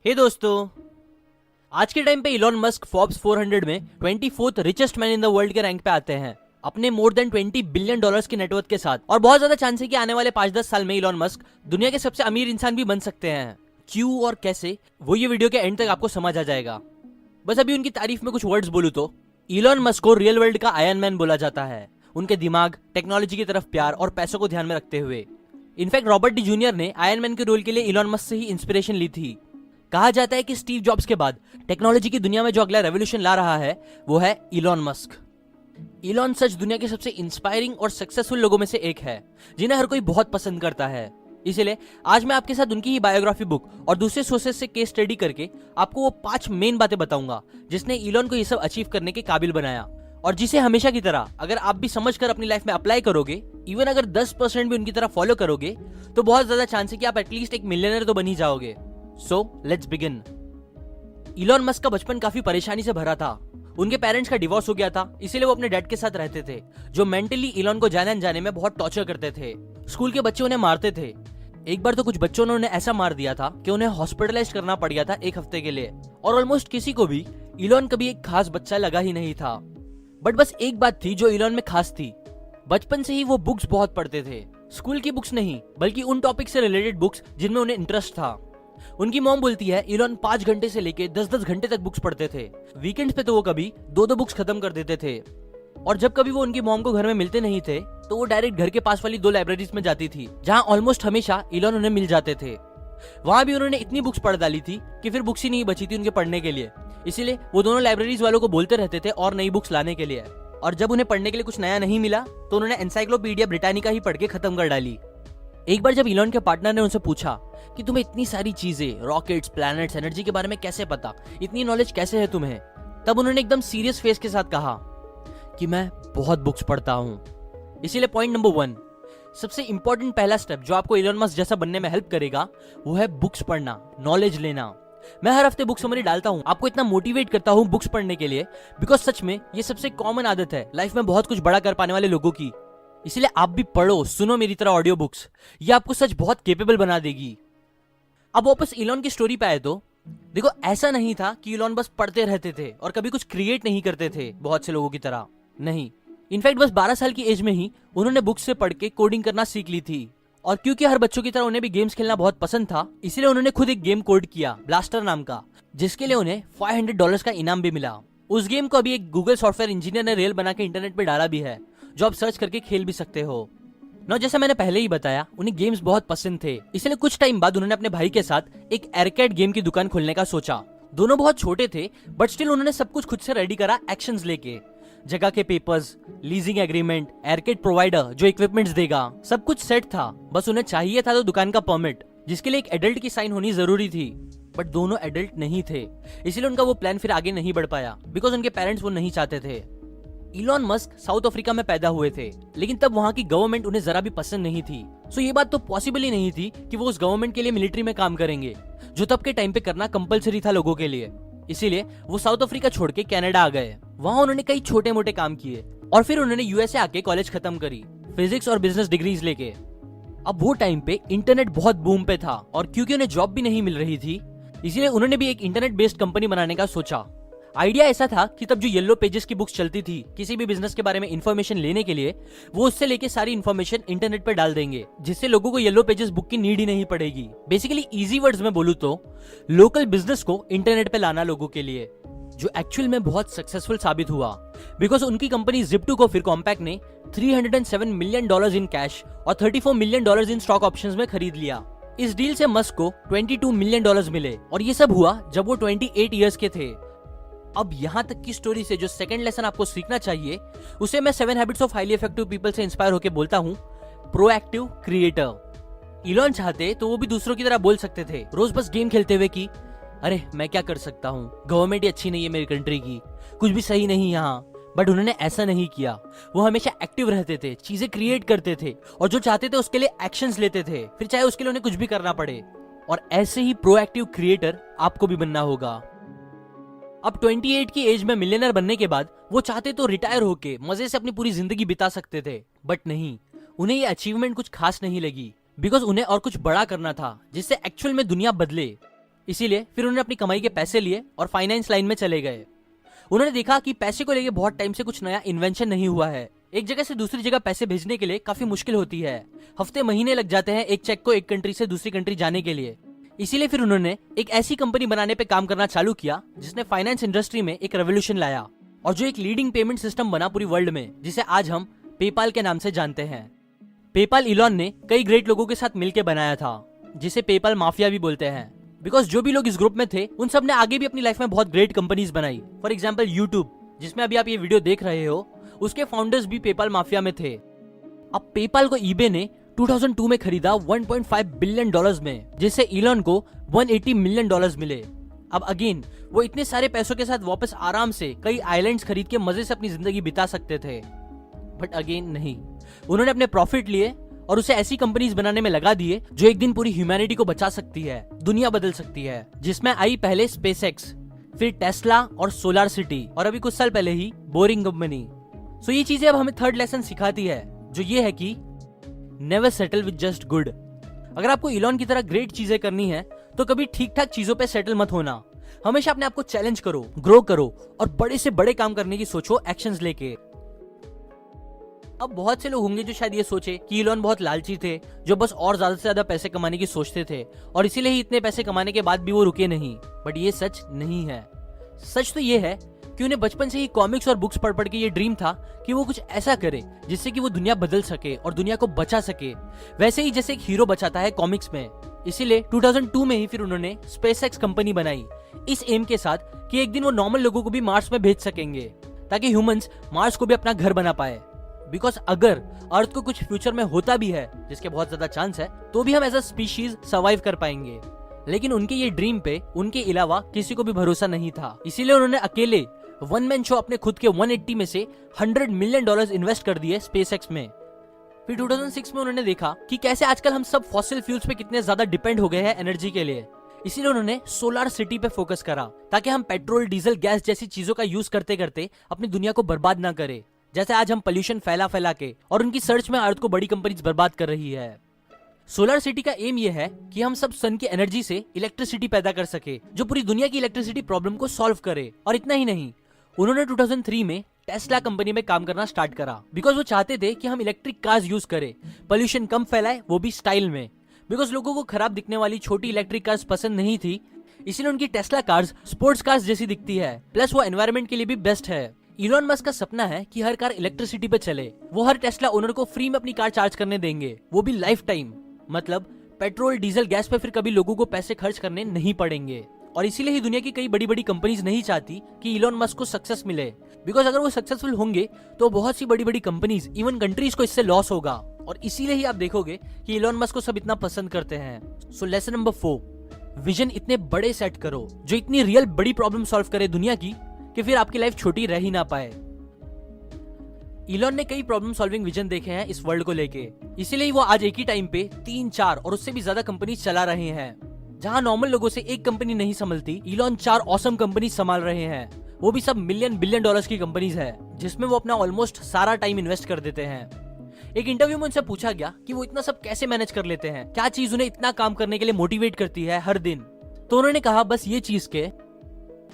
हे दोस्तों, आज के टाइम पे इलॉन मस्क फोर्ब्स 400 में 24th richest man in the world के रैंक पे आते हैं अपने मोर देन $20 बिलियन की नेटवर्थ के साथ। और बहुत ज्यादा चांस है कि आने वाले 5-10 साल में इलॉन मस्क दुनिया के सबसे अमीर इंसान भी बन सकते हैं। क्यों और कैसे, वो ये वीडियो के एंड तक आपको समझ आ जाएगा। बस अभी उनकी तारीफ में कुछ वर्ड्स बोलूं तो इलॉन मस्क को रियल वर्ल्ड का आयरन मैन बोला जाता है, उनके दिमाग, टेक्नोलॉजी की तरफ प्यार और पैसों को ध्यान में रखते हुए। इनफैक्ट रॉबर्ट डी जूनियर ने आयरन मैन के रोल के लिए इलॉन मस्क से ही इंस्पिरेशन ली थी। कहा जाता है कि स्टीव जॉब्स के बाद टेक्नोलॉजी की दुनिया में जो अगला रेवोल्यूशन ला रहा है वो है इलॉन मस्क। इलॉन सच दुनिया के सबसे इंस्पायरिंग और सक्सेसफुल लोगों में से एक है जिन्हें हर कोई बहुत पसंद करता है। इसीलिए आज मैं आपके साथ उनकी ही बायोग्राफी बुक और दूसरे सोर्सेस से केस स्टडी करके आपको वो 5 मेन बातें बताऊंगा जिसने इलॉन को ये सब अचीव करने के काबिल बनाया, और जिसे हमेशा की तरह अगर आप भी समझकर अपनी लाइफ में अप्लाई करोगे, इवन अगर 10% भी उनकी तरह फॉलो करोगे, तो बहुत ज्यादा चांस है कि आप एटलीस्ट एक मिलियनर तो बन ही जाओगे। So let's begin. Elon Musk का बचपन काफी परेशानी से भरा था। उनके पेरेंट्स का डिवोर्स हो गया था, इसीलिए वो अपने डैड के साथ रहते थे, जो मेंटली इलॉन को जाने अनजाने में बहुत टॉर्चर करते थे। स्कूल के बच्चे उन्हें मारते थे। एक बार तो कुछ बच्चों ने उन्हें ऐसा मार दिया था कि उन्हें हॉस्पिटलाइज करना पड़ गया था 1 हफ्ते के लिए। और ऑलमोस्ट किसी को भी इलॉन कभी एक खास बच्चा लगा ही नहीं था। बट बस एक बात थी जो इलॉन में खास थी, बचपन से ही वो बुक्स बहुत पढ़ते थे। स्कूल की बुक्स नहीं, बल्कि उन टॉपिक से रिलेटेड बुक्स जिनमें उन्हें इंटरेस्ट था। उनकी मॉम बोलती है इलॉन 5 घंटे से लेके 10-10 घंटे तक बुक्स पढ़ते थे। वीकेंड्स पे तो वो कभी 2-2 बुक्स खत्म कर देते थे। और जब कभी वो उनकी मॉम को घर में मिलते नहीं थे तो वो डायरेक्ट घर के पास वाली 2 लाइब्रेरीज में जाती थी, जहां ऑलमोस्ट हमेशा इलॉन उन्हें मिल जाते थे। वहां भी उन्होंने इतनी बुक्स पढ़ डाली थी कि फिर बुक्स ही नहीं बची थी उनके पढ़ने के लिए। इसीलिए वो दोनों लाइब्रेरीज वालों को बोलते रहते थे और नई बुक्स लाने के लिए। और जब उन्हें पढ़ने के लिए कुछ नया नहीं मिला तो उन्होंने एनसाइक्लोपीडिया ब्रिटानिका ही पढ़ के खत्म कर डाली। एक बार जब इलॉन के पार्टनर ने उनसे पूछा कि तुम्हें इतनी सारी चीजें, रॉकेट्स, प्लैनेट्स, एनर्जी के बारे में कैसे पता, इतनी नॉलेज कैसे है तुम्हें, तब उन्होंने एकदम सीरियस फेस के साथ कहा कि मैं बहुत बुक्स पढ़ता हूँ। इसीलिए पॉइंट नंबर 1, सबसे इंपॉर्टेंट पहला स्टेप जो आपको इलॉन मस्क जैसा बनने में हेल्प करेगा वो है बुक्स पढ़ना, नॉलेज लेना। मैं हर हफ्ते बुक समरी डालता हूँ, आपको इतना मोटिवेट करता हूँ बुक्स पढ़ने के लिए, बिकॉज सच में ये सबसे कॉमन आदत है लाइफ में बहुत कुछ बड़ा कर पाने वाले लोगों की। इसलिए आप भी पढ़ो, सुनो मेरी तरह ऑडियो बुक्स, ये आपको सच बहुत केपेबल बना देगी। अब वापस इलॉन की स्टोरी पे आए तो देखो, ऐसा नहीं था कि इलॉन बस पढ़ते रहते थे और कभी कुछ क्रिएट नहीं करते थे बहुत से लोगों की तरह, नहीं। इनफैक्ट बस 12 साल की एज में ही उन्होंने बुक्स से पढ़ के कोडिंग करना सीख ली थी। और क्योंकि हर बच्चों की तरह उन्हें भी गेम्स खेलना बहुत पसंद था, इसलिए उन्होंने खुद एक गेम कोड किया, ब्लास्टर नाम का, जिसके लिए उन्हें $500 का इनाम भी मिला। उस गेम को अभी एक गूगल सॉफ्टवेयर इंजीनियर ने रियल बना के इंटरनेट पे डाला भी है, जो आप सर्च करके खेल भी सकते हो। ना जैसा मैंने पहले ही बताया, उन्हें गेम्स बहुत पसंद थे, इसलिए कुछ टाइम बाद उन्होंने अपने भाई के साथ एक एरकेड गेम की दुकान खोलने का सोचा। दोनों बहुत छोटे थे, बट स्टिल उन्होंने सब कुछ खुद से रेडी करा एक्शंस लेके। जगह के पेपर्स, लीजिंग एग्रीमेंट, एरकेड प्रोवाइडर जो इक्विपमेंट्स देगा, सब कुछ सेट था। बस उन्हें चाहिए था तो दुकान का परमिट, जिसके लिए एक एडल्ट की साइन होनी जरूरी थी। बट दोनों एडल्ट नहीं थे, इसलिए उनका वो प्लान फिर आगे नहीं बढ़ पाया, बिकॉज उनके पेरेंट्स वो नहीं चाहते थे। इलॉन मस्क साउथ अफ्रीका में पैदा हुए थे, लेकिन तब वहां की गवर्नमेंट उन्हें जरा भी पसंद नहीं थी। सो ये बात तो पॉसिबल ही नहीं थी कि वो उस गवर्नमेंट के लिए मिलिट्री में काम करेंगे, जो तब के टाइम पे करना कंपलसरी था लोगों के लिए। इसीलिए वो साउथ अफ्रीका छोड़ के कनाडा आ गए। वहां उन्होंने कई छोटे मोटे काम किए और फिर उन्होंने यूएसए आके कॉलेज खत्म करी, फिजिक्स और बिजनेस डिग्रीज लेके। अब वो टाइम पे इंटरनेट बहुत बूम पे था, और क्योंकि उन्हें जॉब भी नहीं मिल रही थी, इसलिए उन्होंने भी एक इंटरनेट बेस्ड कंपनी बनाने का सोचा। आइडिया ऐसा था कि तब जो येलो पेजेस की बुक्स चलती थी किसी भी बिजनेस के बारे में इंफॉर्मेशन लेने के लिए, वो उससे लेके सारी इंफॉर्मेशन इंटरनेट पे डाल देंगे, जिससे लोगों को येलो पेजेस बुक की नीड ही नहीं पड़ेगी। बेसिकली इजी वर्ड्स में बोलूं तो लोकल बिजनेस को इंटरनेट पे लाना लोगों के लिए, जो एक्चुअल में बहुत सक्सेसफुल साबित हुआ, बिकॉज उनकी कंपनी Zip2 को फिर कॉम्पैक्ट ने $307 मिलियन इन कैश और $34 मिलियन इन स्टॉक ऑप्शंस में खरीद लिया। इस डील से मस्क को $22 मिलियन मिले, और ये सब हुआ जब वो 28 ईयर्स के थे। अब यहाँ तक की स्टोरी से जो सेकंड लेसन आपको सीखना चाहिए, उसे मैं 7 habits of highly effective people से इंस्पायर होकर बोलता हूँ, प्रोएक्टिव क्रिएटर। इलॉन चाहते तो वो भी दूसरों की तरह बोल सकते थे, रोज बस गेम खेलते हुए कि अरे मैं क्या कर सकता हूँ, गवर्नमेंट ही अच्छी नहीं है मेरी कंट्री की, कुछ भी सही नहीं यहाँ। बट उन्होंने ऐसा नहीं किया। वो हमेशा एक्टिव रहते थे, चीजें क्रिएट करते थे, और जो चाहते थे उसके लिए एक्शंस लेते थे, फिर चाहे उसके लिए उन्हें कुछ भी करना पड़े। और ऐसे ही प्रोएक्टिव क्रिएटर आपको भी बनना होगा। अब 28 की एज में मिलियनर बनने के बाद वो चाहते तो रिटायर होके मजे से अपनी पूरी जिंदगी बिता सकते थे, बट नहीं, उन्हें ये अचीवमेंट कुछ खास नहीं लगी, बिकॉज उन्हें और कुछ बड़ा करना था जिससे एक्चुअल में दुनिया बदले। इसीलिए फिर उन्होंने अपनी कमाई के पैसे लिए और फाइनेंस लाइन में चले गए। उन्होंने देखा कि पैसे को लेके बहुत टाइम से कुछ नया इन्वेंशन नहीं हुआ है। एक जगह से दूसरी जगह पैसे भेजने के लिए काफी मुश्किल होती है, हफ्ते महीने लग जाते हैं एक चेक को एक कंट्री से दूसरी कंट्री जाने के लिए। इसीलिए फिर उन्होंने एक ऐसी कंपनी बनाने पे काम करना चालू किया जिसने फाइनेंस इंडस्ट्री में एक रेवोल्यूशन लाया और जो एक लीडिंग पेमेंट सिस्टम बना पूरी वर्ल्ड में, जिसे आज हम पेपाल के नाम से जानते हैं। पेपाल इलॉन ने कई ग्रेट लोगों के साथ मिलकर बनाया था, जिसे पेपाल माफिया भी बोलते हैं, बिकॉज जो भी लोग इस ग्रुप में थे उन सब ने आगे भी अपनी लाइफ में बहुत ग्रेट कंपनीज बनाई। फॉर एग्जाम्पल यूट्यूब, जिसमें अभी आप ये वीडियो देख रहे हो, उसके फाउंडर्स भी पेपाल माफिया में थे। अब पेपाल को ईबे ने 2002 में खरीदा 1.5 बिलियन डॉलर्स में, जिससे इलॉन को 180 मिलियन डॉलर्स मिले। अब अगेन वो इतने सारे पैसों के साथ वापस आराम से कई आइलैंड्स खरीद के मजे से अपनी जिंदगी बिता सकते थे, बट अगेन नहीं। उन्होंने अपने प्रॉफिट लिए और उसे ऐसी कंपनीज बनाने में लगा दिए जो एक दिन पूरी ह्यूमैनिटी को बचा सकती है, दुनिया बदल सकती है, जिसमें आई पहले स्पेसएक्स, फिर टेस्ला और सोलार सिटी, और अभी कुछ साल पहले ही बोरिंग कंपनी। सो ये चीजें अब हमें थर्ड लेसन सिखाती है, जो ये है कि never settle with just good. अगर आपको इलॉन की तरह ग्रेट चीजें करनी है तो कभी ठीक ठाक चीजों पे सेटल मत होना। हमेशा अपने आप को चैलेंज करो, ग्रो करो और बड़े से बड़े काम करने की सोचो एक्शंस लेके। अब बहुत से लोग होंगे जो शायद ये सोचे कि इलॉन बहुत लालची थे, जो बस और ज्यादा से ज्यादा पैसे कमाने की सोचते थे और इसीलिए ही इतने पैसे कमाने के बाद भी वो रुके नहीं। बट ये सच नहीं है। सच तो ये है कि उन्हें बचपन से ही कॉमिक्स और बुक्स पढ़ पढ़ के ये ड्रीम था कि वो कुछ ऐसा करे जिससे कि वो दुनिया बदल सके और दुनिया को बचा सके, वैसे ही जैसे एक हीरो बचाता है कॉमिक्स में। इसीलिए 2002 में ही फिर उन्होंने स्पेसएक्स कंपनी बनाई, इस एम के साथ कि एक दिन वो नॉर्मल लोगों को भी मार्स में भेज सकेंगे, ताकि ह्यूमंस मार्स को भी अपना घर बना पाए। बिकॉज अगर अर्थ को कुछ फ्यूचर में होता भी है, जिसके बहुत ज्यादा चांस है, तो भी हम एज अ स्पीशीज सर्वाइव कर पाएंगे। लेकिन उनके ये ड्रीम पे उनके अलावा किसी को भी भरोसा नहीं था। इसीलिए उन्होंने अकेले वन मैन शो अपने खुद के 180 में से 100 मिलियन डॉलर्स इन्वेस्ट कर दिए स्पेसएक्स में। फिर 2006 में उन्होंने देखा कि कैसे आजकल हम सब फॉसिल फ्यूल्स पे कितने ज्यादा डिपेंड हो गए हैं एनर्जी के लिए। इसीलिए उन्होंने सोलर सिटी पे फोकस करा, ताकि हम पेट्रोल, डीजल, गैस जैसी चीजों का यूज करते करते अपनी दुनिया को बर्बाद ना करें, जैसे आज हम पोल्यूशन फैला फैला के और उनकी सर्च में अर्थ को बड़ी कंपनीज बर्बाद कर रही है। सोलर सिटी का एम यह है कि हम सब सन की एनर्जी से इलेक्ट्रिसिटी पैदा कर सके, जो पूरी दुनिया की इलेक्ट्रिसिटी प्रॉब्लम को सॉल्व करे। और इतना ही नहीं, उन्होंने 2003 में टेस्ला कंपनी में काम करना स्टार्ट करा, बिकॉज वो चाहते थे कि हम इलेक्ट्रिक कार्स यूज करें, पोल्यूशन कम फैलाए, वो भी स्टाइल में। बिकॉज लोगों को खराब दिखने वाली छोटी इलेक्ट्रिक कार्स पसंद नहीं थी, इसीलिए उनकी टेस्ला कार्स स्पोर्ट्स कार्स जैसी दिखती है, प्लस वो एनवायरमेंट के लिए भी बेस्ट है। इलॉन मस्क का सपना है कि हर कार इलेक्ट्रिसिटी पे चले। वो हर टेस्ला ओनर को फ्री में अपनी कार चार्ज करने देंगे, वो भी लाइफ टाइम। मतलब पेट्रोल, डीजल, गैस पे फिर कभी लोगों को पैसे खर्च करने नहीं पड़ेंगे। और इसीलिए ही दुनिया की कई बड़ी बड़ी कंपनीज नहीं चाहती कि इलॉन मस्क को सक्सेस मिले, बिकॉज अगर वो सक्सेसफुल होंगे तो बहुत सी बड़ी बड़ी कंपनीज, इवन कंट्रीज को इससे लॉस होगा। और इसीलिए ही आप देखोगे कि इलॉन मस्क को सब इतना पसंद करते हैं। सो लेसन नंबर 4, विजन इतने बड़े सेट करो जो इतनी रियल बड़ी प्रॉब्लम सॉल्व करे दुनिया की, कि फिर आपकी लाइफ छोटी रह ही ना पाए। इलॉन ने कई प्रॉब्लम सॉल्विंग विजन देखे हैं इस वर्ल्ड को लेके, इसीलिए वो आज एक ही टाइम पे 3, 4 और उससे भी ज्यादा कंपनी चला रहे हैं। जहां नॉर्मल लोगों से एक कंपनी नहीं संभलती, इलॉन 4 ऑसम कंपनी संभाल रहे हैं। वो भी सब मिलियन बिलियन डॉलर्स की कंपनीज है, जिसमें वो अपना ऑलमोस्ट सारा टाइम इन्वेस्ट कर देते हैं। एक इंटरव्यू में उनसे पूछा गया कि वो इतना सब कैसे मैनेज कर लेते हैं, क्या चीज उन्हें इतना काम करने के लिए मोटिवेट करती है हर दिन। तो उन्होंने कहा, बस ये चीज के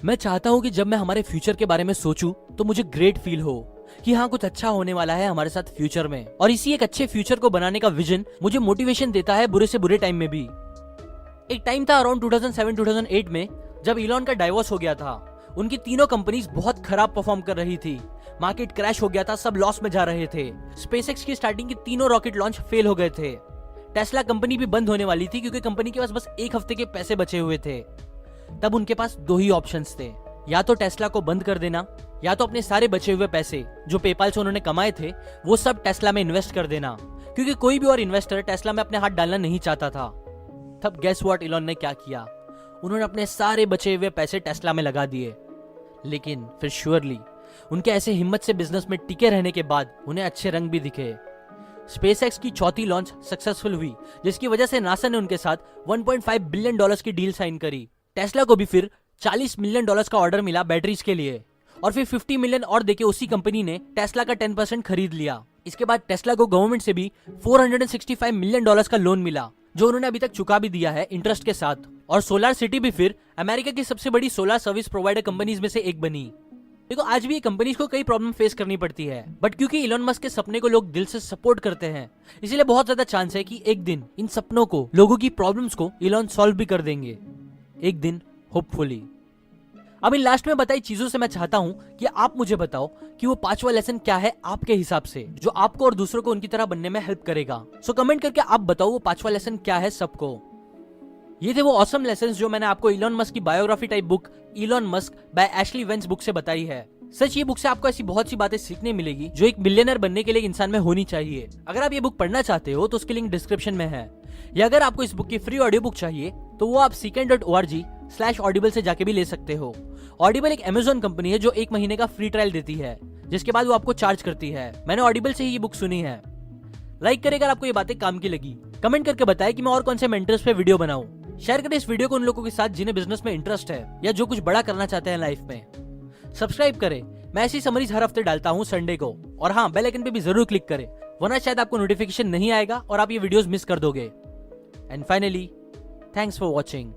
मैं चाहता हूं कि जब मैं हमारे फ्यूचर के बारे में सोचूं तो मुझे ग्रेट फील हो कि हाँ, कुछ अच्छा होने वाला है हमारे साथ फ्यूचर में। और इसी एक अच्छे फ्यूचर को बनाने का विजन मुझे मोटिवेशन देता है बुरे से बुरे टाइम में भी। एक टाइम था अराउंड 2007-2008 में, जब इलॉन का डाइवोर्स हो गया था। उनकी तीनों कंपनीज बहुत खराब परफॉर्म कर रही थी, मार्केट क्रैश हो गया था, सब लॉस में जा रहे थे। स्पेसएक्स की स्टार्टिंग की तीनों रॉकेट लॉन्च फेल हो गए थे। टेस्ला कंपनी भी बंद होने वाली थी, क्योंकि कंपनी के पास बस एक हफ्ते के पैसे बचे हुए थे। तब उनके पास 2 ही ऑप्शंस थे, या तो टेस्ला को बंद कर देना, या तो अपने सारे बचे हुए पैसे जो पेपाल से उन्होंने कमाए थे वो सब टेस्ला में इन्वेस्ट कर देना, क्योंकि कोई भी और इन्वेस्टर टेस्ला में अपने हाथ डालना नहीं चाहता था। तब गेस व्हाट इलॉन ने क्या किया, उन्होंने अपने सारे बचे हुए पैसे टेस्ला में लगा दिए। लेकिन फिर श्योरली उनके ऐसे हिम्मत से बिजनेस में टिके रहने के बाद उन्हें अच्छे रंग भी दिखे। स्पेसएक्स की चौथी लॉन्च सक्सेसफुल हुई, जिसकी वजह से नासा ने उनके साथ 1.5 बिलियन डॉलर्स की डील साइन करी। टेस्ला को भी फिर 40 मिलियन डॉलर्स का ऑर्डर मिला बैटरीज के लिए, और फिर 50 मिलियन और देके उसी कंपनी ने टेस्ला का 10% खरीद लिया। इसके बाद टेस्ला को गवर्नमेंट से भी 465 मिलियन डॉलर्स का लोन मिला, जो उन्होंने अभी तक चुका भी दिया है इंटरेस्ट के साथ। और सोलार सिटी भी फिर अमेरिका की सबसे बड़ी सोलार सर्विस प्रोवाइडर कंपनीज में से एक बनी। देखो आज भी ये कंपनीज को कई प्रॉब्लम फेस करनी पड़ती है, बट क्योंकि इलॉन मस्क के सपने को लोग दिल से सपोर्ट करते हैं, इसलिए बहुत ज्यादा चांस है कि एक दिन इन सपनों को, लोगों की प्रॉब्लम्स को इलॉन सॉल्व भी कर देंगे, एक दिन होपफुली। अब इन लास्ट में बताई चीजों से मैं चाहता हूं कि आप मुझे बताओ कि वो 5वां लेसन क्या है आपके हिसाब से, जो आपको और दूसरों को उनकी तरह बनने में हेल्प करेगा। सो कमेंट करके आप बताओ वो 5वां लेसन क्या है सबको। ये थे वो ऑसम लेसन्स जो मैंने आपको इलॉन मस्क की biography type book Elon Musk by Ashlee Vance book से बताई है। सच ये बुक से आपको ऐसी बहुत सी बातें सीखने मिलेगी जो एक मिलियनर बनने के लिए इंसान में होनी चाहिए। अगर आप ये बुक पढ़ना चाहते हो तो उसकी लिंक डिस्क्रिप्शन में है, या अगर आपको इस बुक की फ्री ऑडियो बुक चाहिए तो वो आप seekn.org/audible से जाके भी ले सकते हो। ऑडिबल एक अमेज़न कंपनी है जो 1 महीने का फ्री ट्रायल देती है, जिसके बाद वो आपको चार्ज करती है। मैंने ऑडिबल से ही ये बुक सुनी है। लाइक करें अगर आपको ये बातें काम की लगी, कमेंट करके बताएं कि मैं और कौन से मेंटर्स पे वीडियो बनाऊं। शेयर करें इस वीडियो को उन लोगों के साथ जिन्हें बिजनेस में इंटरेस्ट है या जो कुछ बड़ा करना चाहते हैं लाइफ में। सब्सक्राइब करें, मैं ऐसी समरीज हर हफ्ते डालता हूँ संडे को। और हाँ, बेल आइकन पे भी जरूर क्लिक करें, वरना शायद आपको नोटिफिकेशन नहीं आएगा और आप ये वीडियोस मिस कर दोगे। And finally, thanks for watching.